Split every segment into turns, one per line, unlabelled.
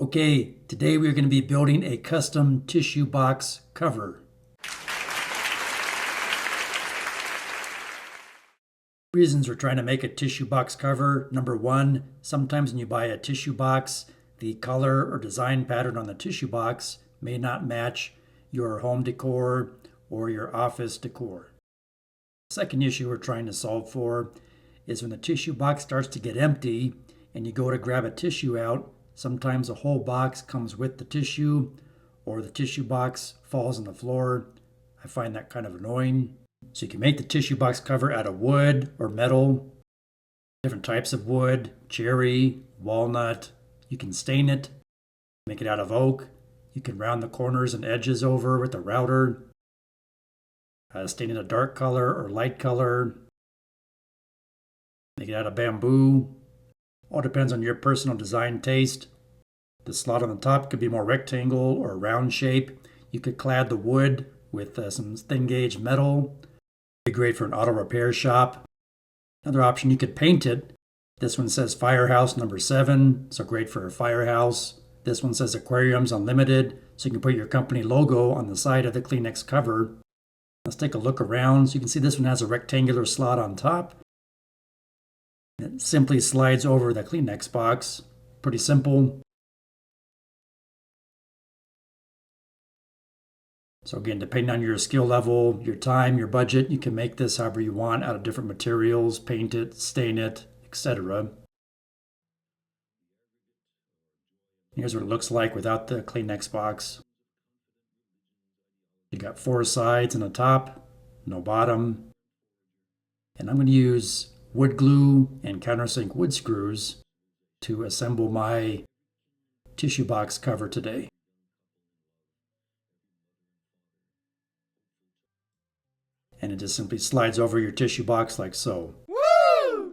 Okay, today we're going to be building a custom tissue box cover. Reasons we're trying to make a tissue box cover. Number one, sometimes when you buy a tissue box, the color or design pattern on the tissue box may not match your home decor or your office decor. The second issue we're trying to solve for is when the tissue box starts to get empty and you go to grab a tissue out, sometimes the whole box comes with the tissue or the tissue box falls on the floor. I find that kind of annoying. So you can make the tissue box cover out of wood or metal, different types of wood, cherry, walnut. You can stain it, make it out of oak. You can round the corners and edges over with a router. Stain it a dark color or light color. Make it out of bamboo. All depends on your personal design taste. The slot on the top could be more rectangle or round shape. You could clad the wood with some thin gauge metal. Be great for an auto repair shop. Another option, you could paint it. This one says Firehouse number 7, so great for a firehouse. This one says Aquariums Unlimited, so you can put your company logo on the side of the Kleenex cover. Let's take a look around. So you can see this one has a rectangular slot on top. It simply slides over the Kleenex box. Pretty simple. So again, depending on your skill level, your time, your budget, you can make this however you want out of different materials, paint it, stain it, etc. Here's what it looks like without the Kleenex box. You got 4 sides and a top, no bottom. And I'm going to use wood glue and countersink wood screws to assemble my tissue box cover today. And it just simply slides over your tissue box like so. Woo!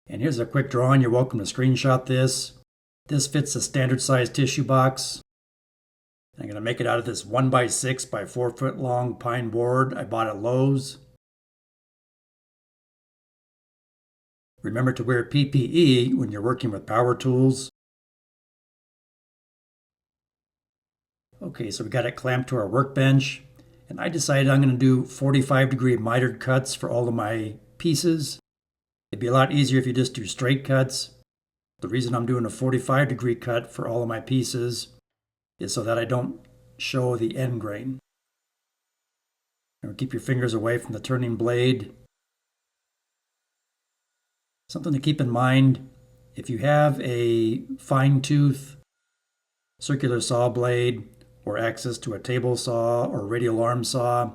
And here's a quick drawing. You're welcome to screenshot this. This fits a standard size tissue box. I'm going to make it out of this 1x6 by 4 foot long pine board I bought at Lowe's. Remember to wear PPE when you're working with power tools. Okay, so we got it clamped to our workbench, and I decided I'm going to do 45-degree mitered cuts for all of my pieces. It'd be a lot easier if you just do straight cuts. The reason I'm doing a 45-degree cut for all of my pieces is so that I don't show the end grain. And keep your fingers away from the turning blade. Something to keep in mind, if you have a fine tooth circular saw blade or access to a table saw or radial arm saw,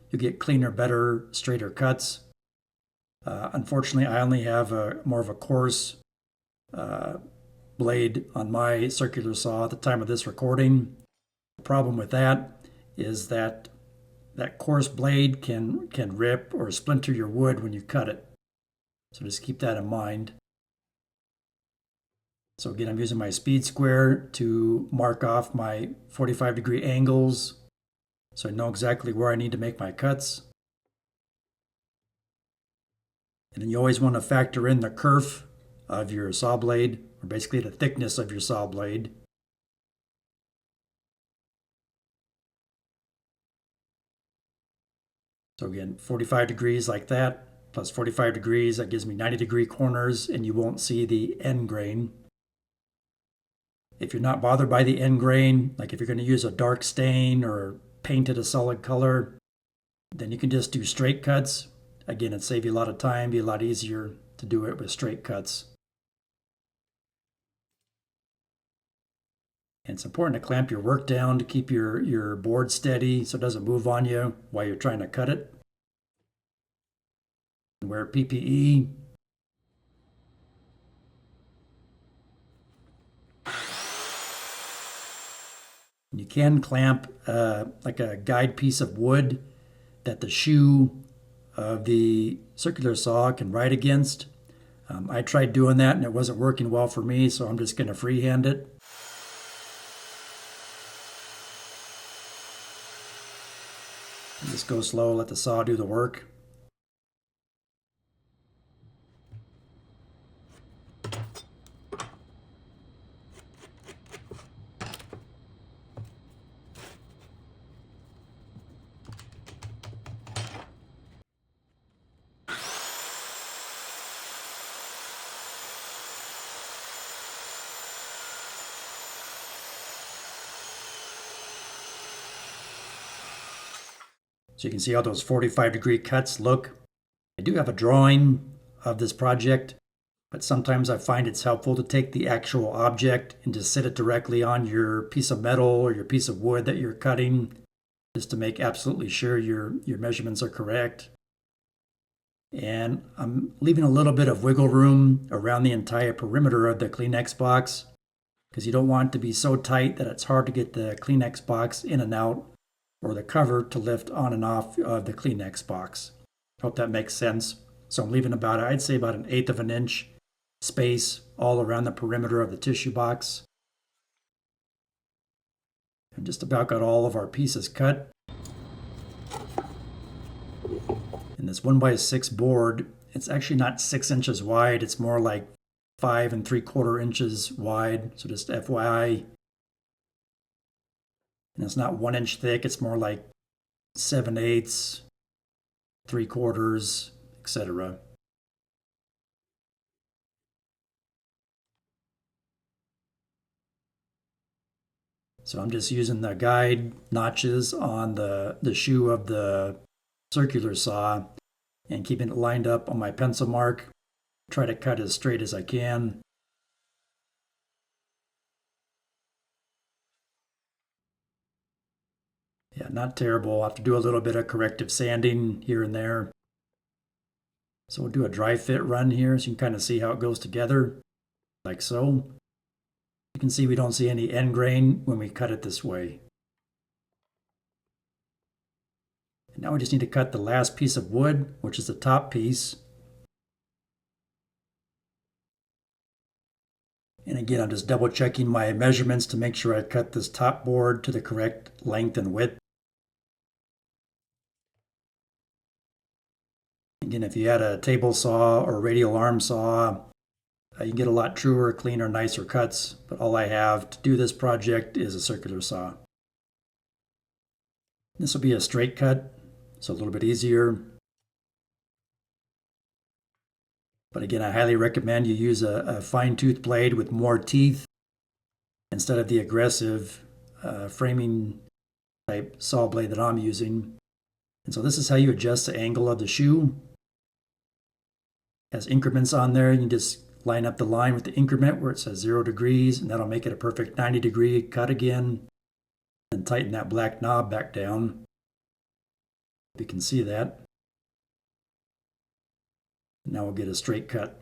you get cleaner, better, straighter cuts. Unfortunately, I only have more of a coarse blade on my circular saw at the time of this recording. The problem with that is that coarse blade can rip or splinter your wood when you cut it. So just keep that in mind. So again, I'm using my speed square to mark off my 45-degree angles so I know exactly where I need to make my cuts. And then you always want to factor in the kerf of your saw blade, or basically the thickness of your saw blade. So again, 45 degrees like that, plus 45 degrees, that gives me 90-degree corners, and you won't see the end grain. If you're not bothered by the end grain, like if you're going to use a dark stain or paint it a solid color, then you can just do straight cuts. Again, it'd save you a lot of time, be a lot easier to do it with straight cuts. And it's important to clamp your work down to keep your board steady so it doesn't move on you while you're trying to cut it. And wear PPE. You can clamp like a guide piece of wood that the shoe of the circular saw can ride against. I tried doing that and it wasn't working well for me, so I'm just going to freehand it. Just go slow, let the saw do the work. So you can see how those 45-degree cuts look. I do have a drawing of this project, but sometimes I find it's helpful to take the actual object and just sit it directly on your piece of metal or your piece of wood that you're cutting, just to make absolutely sure your measurements are correct. And I'm leaving a little bit of wiggle room around the entire perimeter of the Kleenex box, because you don't want it to be so tight that it's hard to get the Kleenex box in and out, or the cover to lift on and off of the Kleenex box. Hope that makes sense. So I'm leaving about, I'd say about 1/8 of an inch space all around the perimeter of the tissue box. And just about got all of our pieces cut. And this 1x6 board, it's actually not 6 inches wide, it's more like 5 3/4 inches wide, so just FYI. And it's not 1 inch thick, it's more like 7/8, 3/4, etc. So I'm just using the guide notches on the shoe of the circular saw and keeping it lined up on my pencil mark. Try to cut as straight as I can. Yeah, not terrible. I'll have to do a little bit of corrective sanding here and there. So we'll do a dry fit run here so you can kind of see how it goes together, like so. You can see we don't see any end grain when we cut it this way. And now we just need to cut the last piece of wood, which is the top piece. And again, I'm just double checking my measurements to make sure I cut this top board to the correct length and width. Again, if you had a table saw or radial arm saw, you can get a lot truer, cleaner, nicer cuts, but all I have to do this project is a circular saw. This will be a straight cut, so a little bit easier. But again, I highly recommend you use a fine-tooth blade with more teeth instead of the aggressive framing type saw blade that I'm using. And so this is how you adjust the angle of the shoe. It has increments on there. You can just line up the line with the increment where it says 0 degrees, and that'll make it a perfect 90-degree cut again. And tighten that black knob back down. You can see that. Now we'll get a straight cut.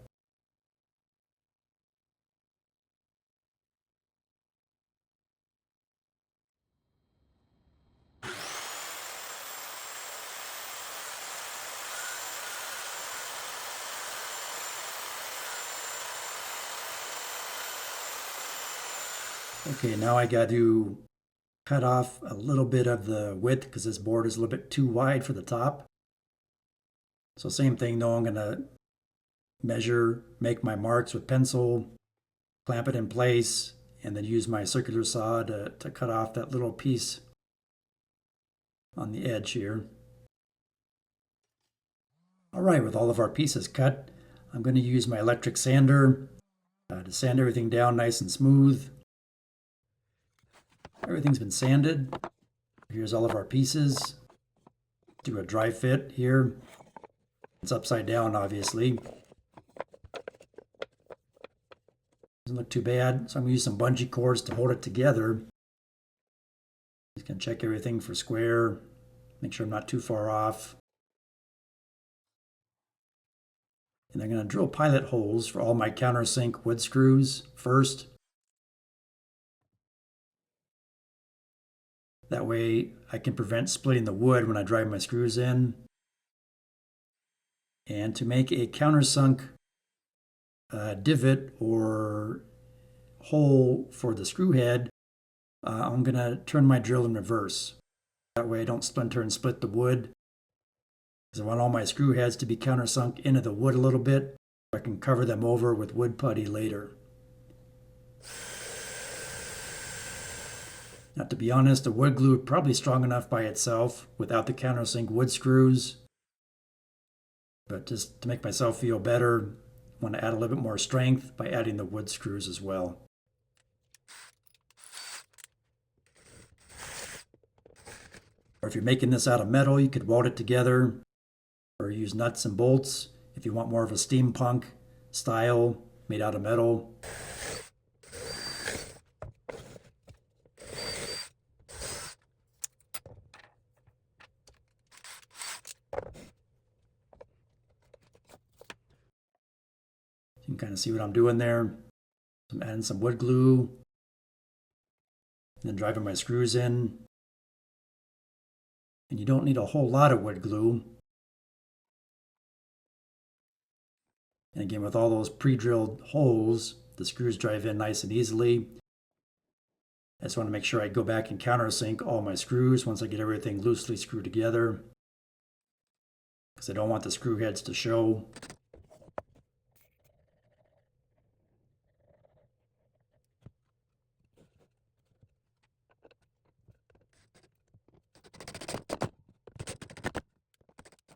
Okay, now I got to cut off a little bit of the width because this board is a little bit too wide for the top. So same thing though, I'm going to measure, make my marks with pencil, clamp it in place, and then use my circular saw to cut off that little piece on the edge here. All right, with all of our pieces cut, I'm going to use my electric sander to sand everything down nice and smooth. Everything's been sanded. Here's all of our pieces. Do a dry fit here. It's upside down, obviously. Doesn't look too bad. So I'm going to use some bungee cords to hold it together. Just going to check everything for square. Make sure I'm not too far off. And I'm going to drill pilot holes for all my countersink wood screws first. That way I can prevent splitting the wood when I drive my screws in. And to make a countersunk divot or hole for the screw head, I'm going to turn my drill in reverse. That way I don't splinter and split the wood. Because I want all my screw heads to be countersunk into the wood a little bit, so I can cover them over with wood putty later. Now, to be honest, the wood glue is probably strong enough by itself without the countersink wood screws. But just to make myself feel better, I want to add a little bit more strength by adding the wood screws as well. Or if you're making this out of metal, you could weld it together or use nuts and bolts if you want more of a steampunk style made out of metal. You can kind of see what I'm doing there. I'm adding some wood glue, and then driving my screws in. And you don't need a whole lot of wood glue. And again, with all those pre-drilled holes, the screws drive in nice and easily. I just want to make sure I go back and countersink all my screws once I get everything loosely screwed together, because I don't want the screw heads to show.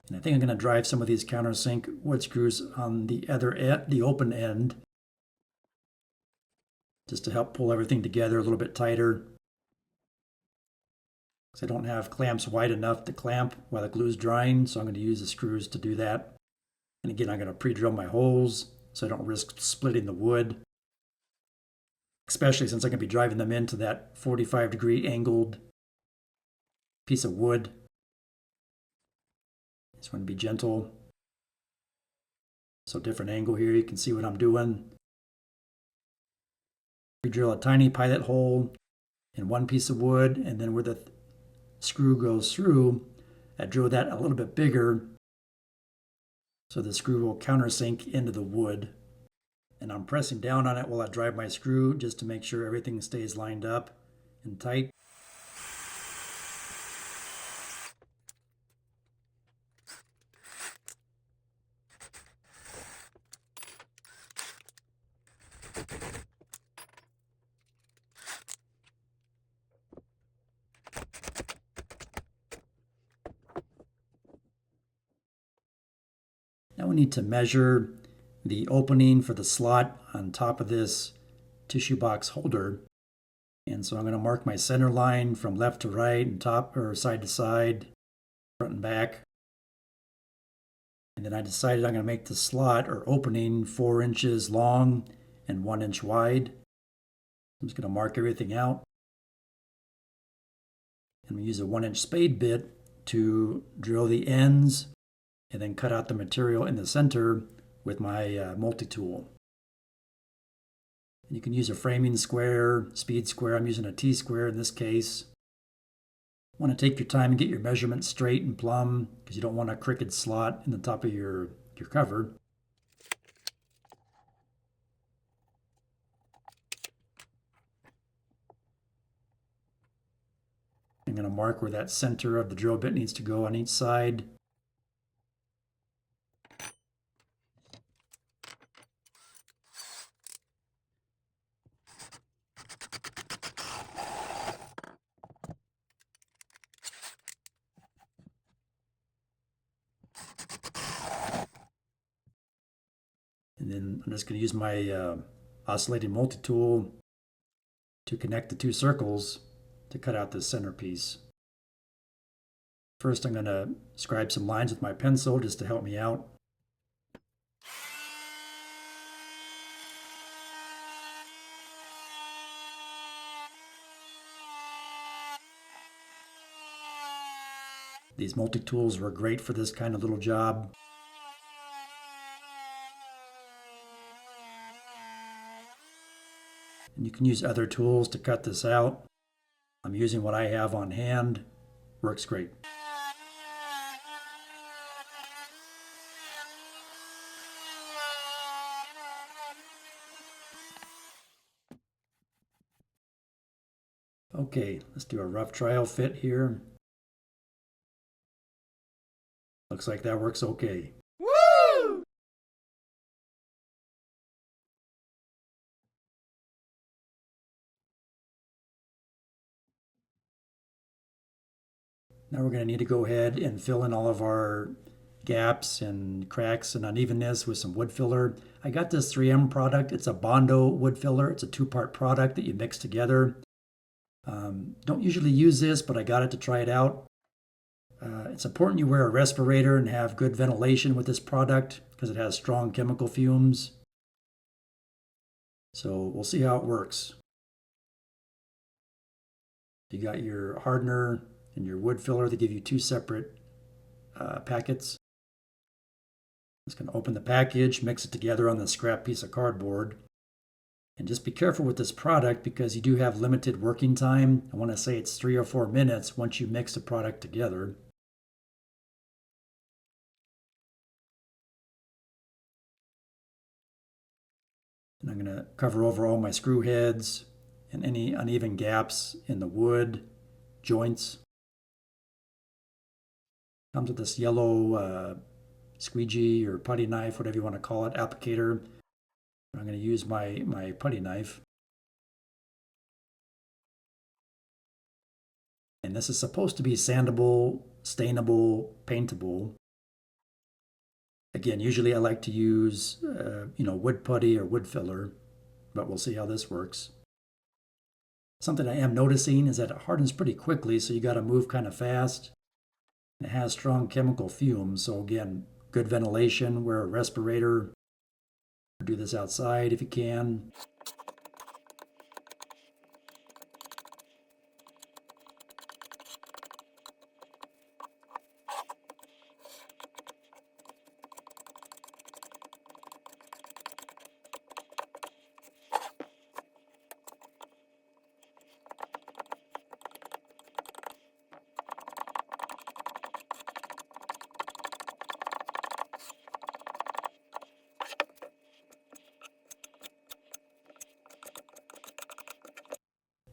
And I think I'm going to drive some of these countersink wood screws on the the open end, just to help pull everything together a little bit tighter. Because I don't have clamps wide enough to clamp while the glue is drying, so I'm going to use the screws to do that. And again, I'm going to pre-drill my holes so I don't risk splitting the wood, especially since I'm going to be driving them into that 45-degree angled piece of wood. Just want to be gentle. So different angle here, you can see what I'm doing. We drill a tiny pilot hole in one piece of wood, and then where the screw goes through, I drill that a little bit bigger so the screw will countersink into the wood. And I'm pressing down on it while I drive my screw just to make sure everything stays lined up and tight. Now we need to measure the opening for the slot on top of this tissue box holder. And so I'm going to mark my center line from left to right and top or side to side, front and back. And then I decided I'm going to make the slot or opening 4 inches long and 1 inch wide. I'm just going to mark everything out. And we use a 1-inch spade bit to drill the ends and then cut out the material in the center with my multi-tool. You can use a framing square, speed square. I'm using a T-square in this case. You want to take your time and get your measurements straight and plumb, because you don't want a crooked slot in the top of your cover. I'm going to mark where that center of the drill bit needs to go on each side. And then I'm just going to use my oscillating multi-tool to connect the 2 circles to cut out this centerpiece. First, I'm going to scribe some lines with my pencil just to help me out. These multi-tools were great for this kind of little job. And you can use other tools to cut this out. I'm using what I have on hand. Works great. Okay, let's do a rough trial fit here. Looks like that works okay.
Woo!
Now we're going to need to go ahead and fill in all of our gaps and cracks and unevenness with some wood filler. I got this 3M product. It's a Bondo wood filler. It's a 2-part product that you mix together. Don't usually use this, but I got it to try it out. It's important you wear a respirator and have good ventilation with this product because it has strong chemical fumes. So we'll see how it works. You got your hardener and your wood filler. They give you two separate packets. I'm just going to open the package, mix it together on the scrap piece of cardboard. And just be careful with this product because you do have limited working time. I want to say it's 3 or 4 minutes once you mix the product together. And I'm going to cover over all my screw heads and any uneven gaps in the wood joints. Comes with this yellow squeegee or putty knife, whatever you want to call it, applicator. I'm going to use my putty knife. And this is supposed to be sandable, stainable, paintable. Again, usually I like to use, wood putty or wood filler, but we'll see how this works. Something I am noticing is that it hardens pretty quickly, so you got to move kind of fast. It has strong chemical fumes, so again, good ventilation, wear a respirator. Do this outside if you can.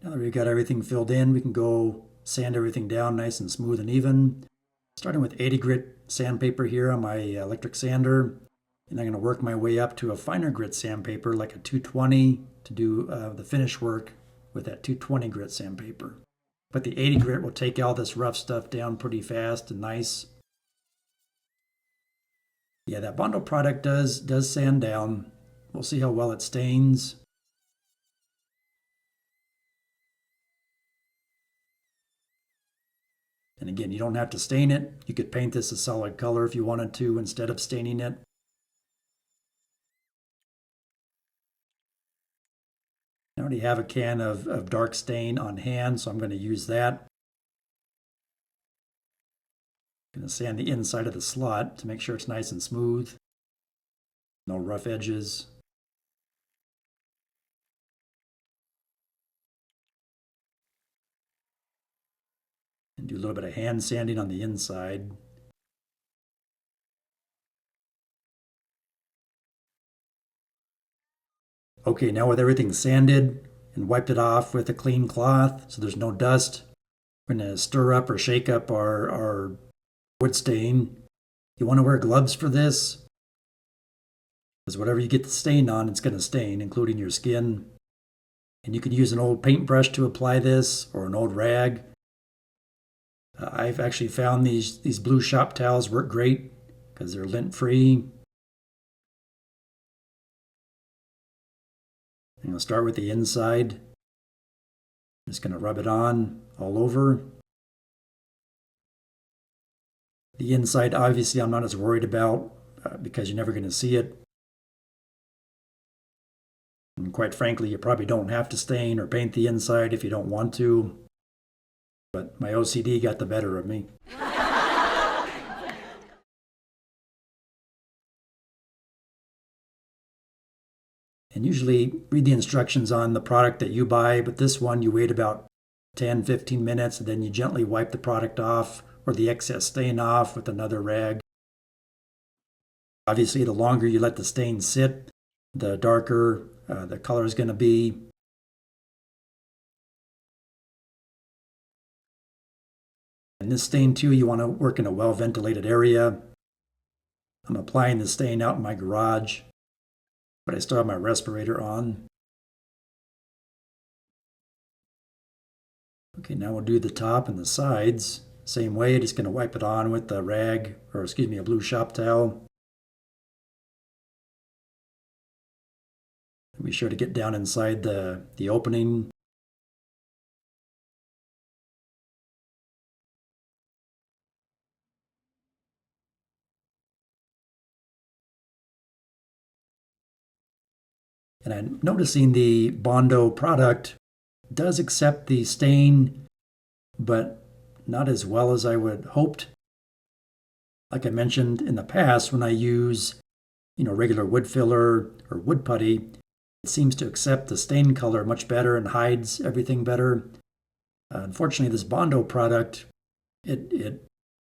Now that we've got everything filled in, we can go sand everything down nice and smooth and even. Starting with 80 grit sandpaper here on my electric sander. And I'm going to work my way up to a finer grit sandpaper like a 220 to do the finish work with that 220 grit sandpaper. But the 80 grit will take all this rough stuff down pretty fast and nice. Yeah, that Bondo product does sand down. We'll see how well it stains. And again, you don't have to stain it. You could paint this a solid color if you wanted to instead of staining it. I already have a can of dark stain on hand, so I'm going to use that. I'm going to sand the inside of the slot to make sure it's nice and smooth. No rough edges. And do a little bit of hand sanding on the inside. Okay, now with everything sanded and wiped it off with a clean cloth so there's no dust, we're going to stir up or shake up our wood stain. You want to wear gloves for this because whatever you get the stain on, it's going to stain, including your skin. And you can use an old paintbrush to apply this or an old rag. I've actually found these blue shop towels work great because they're lint free. I'm going to start with the inside. Just going to rub it on all over. The inside, obviously, I'm not as worried about because you're never going to see it. And quite frankly, you probably don't have to stain or paint the inside if you don't want to. But my OCD got the better of me. And usually read the instructions on the product that you buy, but this one you wait about 10-15 minutes and then you gently wipe the product off or the excess stain off with another rag. Obviously, the longer you let the stain sit, the darker the color is going to be. And this stain too, you want to work in a well-ventilated area. I'm applying the stain out in my garage, but I still have my respirator on. Okay, now we'll do the top and the sides. Same way, just going to wipe it on with a rag, or excuse me, a blue shop towel. Be sure to get down inside the opening. And I'm noticing the Bondo product does accept the stain, but not as well as I would hoped. Like I mentioned in the past, when I use, regular wood filler or wood putty, it seems to accept the stain color much better and hides everything better. Unfortunately, this Bondo product, it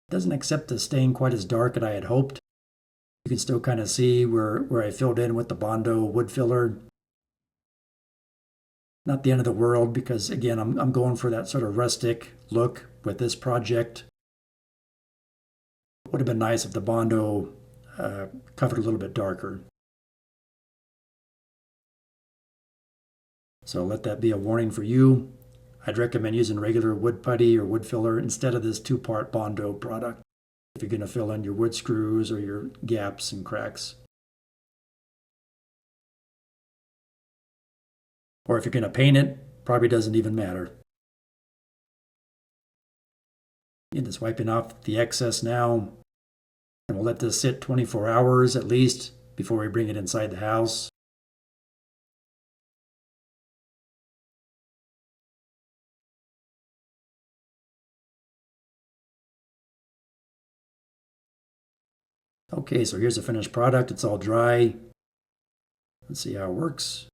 doesn't accept the stain quite as dark as I had hoped. You can still kind of see where I filled in with the Bondo wood filler. Not the end of the world because, again, I'm going for that sort of rustic look with this project. It would have been nice if the Bondo covered a little bit darker. So let that be a warning for you. I'd recommend using regular wood putty or wood filler instead of this two-part Bondo product if you're going to fill in your wood screws or your gaps and cracks. Or if you're going to paint it, probably doesn't even matter. You're just wiping off the excess now. And we'll let this sit 24 hours at least before we bring it inside the house. Okay, so here's the finished product. It's all dry. Let's see how it works.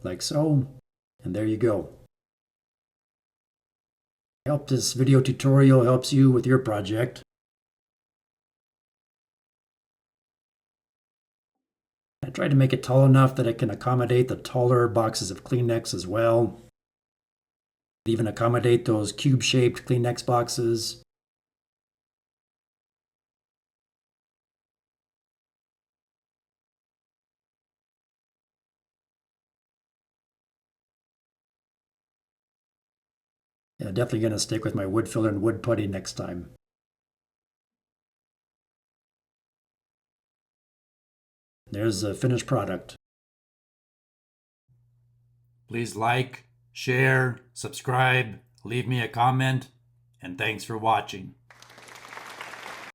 Like so. And there you go. I hope this video tutorial helps you with your project. I tried to make it tall enough that it can accommodate the taller boxes of Kleenex as well. Even accommodate those cube-shaped Kleenex boxes. Yeah, definitely going to stick with my wood filler and wood putty next time. There's the finished product. Please like, share, subscribe, leave me a comment, and thanks for watching.